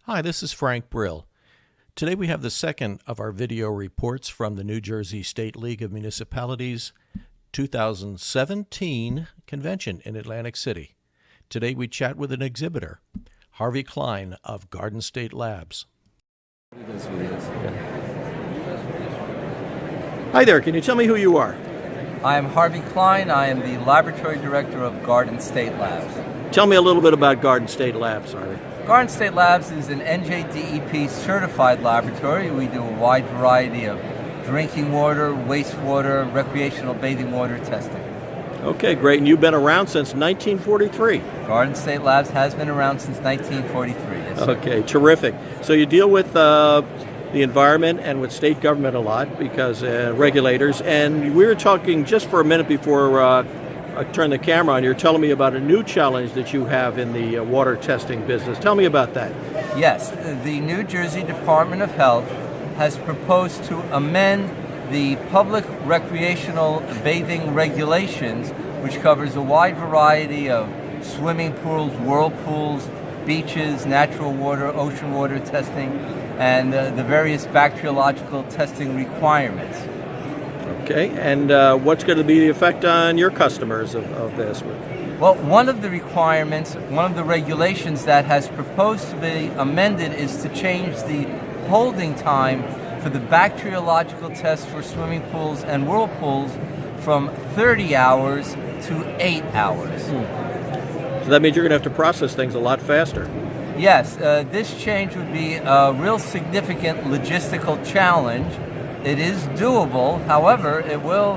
Hi, this is Frank Brill. Today we have the second of our video reports from the New Jersey State League of Municipalities 2017 convention in Atlantic City. Today we chat with an exhibitor, Harvey Klein of Garden State Labs. Hi there, can you tell me who you are? I am Harvey Klein. I am the Laboratory Director of Garden State Labs. Tell me a little bit about Garden State Labs, Harvey. Garden State Labs is an NJDEP certified laboratory. We do a wide variety of drinking water, wastewater, recreational bathing water testing. Okay, great. And you've been around since 1943. Garden State Labs has been around since 1943. Yes, sir. Okay, terrific. So you deal with the environment and with state government a lot because regulators. And we were talking just for a minute before I turned the camera on. You're telling me about a new challenge that you have in the water testing business. Tell me about that. Yes, the New Jersey Department of Health has proposed to amend the public recreational bathing regulations, which covers a wide variety of swimming pools, whirlpools, beaches, natural water, ocean water testing, and the various bacteriological testing requirements. Okay, and what's going to be the effect on your customers of this? Well, one of the requirements, one of the regulations that has proposed to be amended is to change the holding time for the bacteriological tests for swimming pools and whirlpools from 30 hours to 8 hours. So that means you're going to have to process things a lot faster. Yes, this change would be a real significant logistical challenge. It is doable, however, it will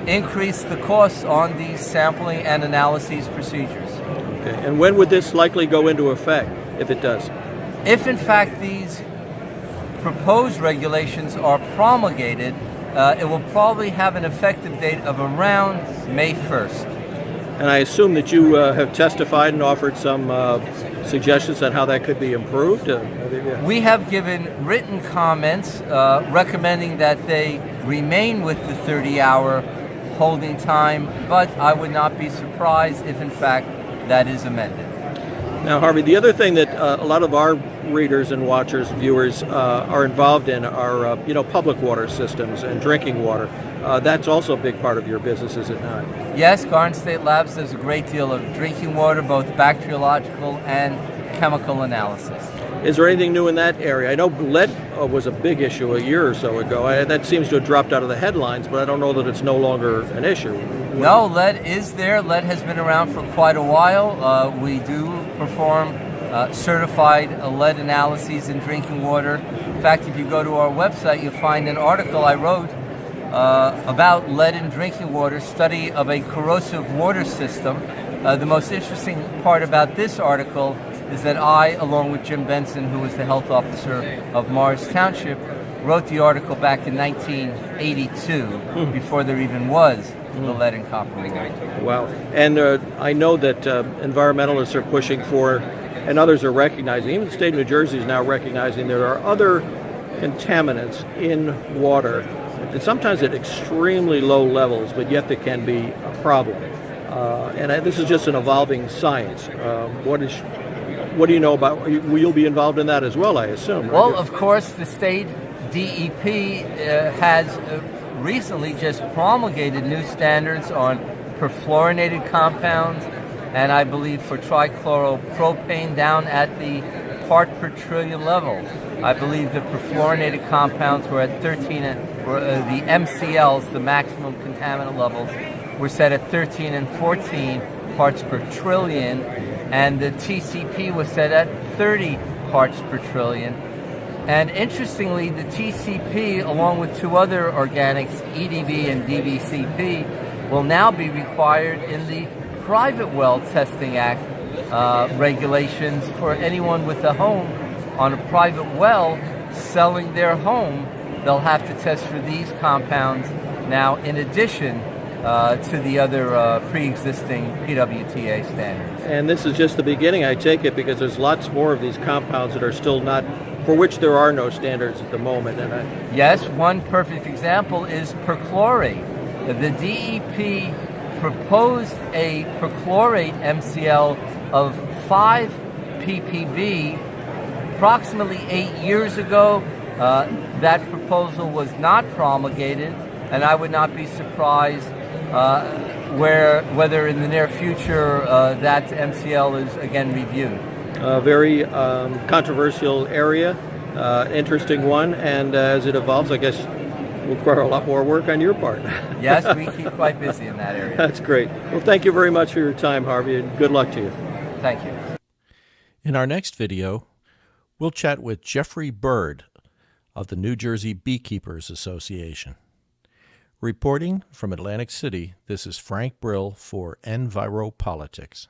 increase the costs on these sampling and analyses procedures. Okay, and when would this likely go into effect, if it does? If in fact these proposed regulations are promulgated, it will probably have an effective date of around May 1st. And I assume that you have testified and offered some suggestions on how that could be improved? We have given written comments recommending that they remain with the 30-hour holding time, but I would not be surprised if in fact that is amended. Now, Harvey, the other thing that a lot of our readers and watchers, viewers, are involved in are, public water systems and drinking water. That's also a big part of your business, is it not? Yes, Garden State Labs does a great deal of drinking water, both bacteriological and chemical analysis. Is there anything new in that area? I know lead was a big issue a year or so ago. That seems to have dropped out of the headlines, but I don't know that it's no longer an issue. No, lead is there. Lead has been around for quite a while. We do perform certified lead analyses in drinking water. In fact, if you go to our website, you'll find an article I wrote about lead in drinking water, study of a corrosive water system. The most interesting part about this article is that I, along with Jim Benson, who was the health officer of Morris Township, wrote the article back in 1982, before there even was the lead and copper rule. Wow. And I know that environmentalists are pushing for, and others are recognizing, even the state of New Jersey is now recognizing there are other contaminants in water, and sometimes at extremely low levels, but yet they can be a problem. And this is just an evolving science. What do you know about? You'll be involved in that as well, I assume. Right? Well, of course, the state DEP has recently just promulgated new standards on perfluorinated compounds, and I believe for trichloropropane down at the part per trillion level. I believe the perfluorinated compounds were at 13, the MCLs, the maximum contaminant levels, were set at 13 and 14 parts per trillion, and the TCP was set at 30 parts per trillion. And interestingly, the TCP, along with two other organics, EDV and DVCP, will now be required in the Private Well Testing Act regulations for anyone with a home on a private well selling their home. They'll have to test for these compounds now, in addition to the other pre-existing PWTA standards. And this is just the beginning, I take it, because there's lots more of these compounds that are still not, for which there are no standards at the moment. And yes, one perfect example is perchlorate. The DEP proposed a perchlorate MCL of 5 ppb approximately 8 years ago, that proposal was not promulgated, and I would not be surprised whether in the near future that MCL is again reviewed. Very controversial area, interesting one, and as it evolves, I guess will require a lot more work on your part. Yes, we keep quite busy in that area. That's great. Well, thank you very much for your time, Harvey, and good luck to you. Thank you. In our next video, we'll chat with Jeffrey Bird of the New Jersey Beekeepers Association. Reporting from Atlantic City, this is Frank Brill for EnviroPolitics.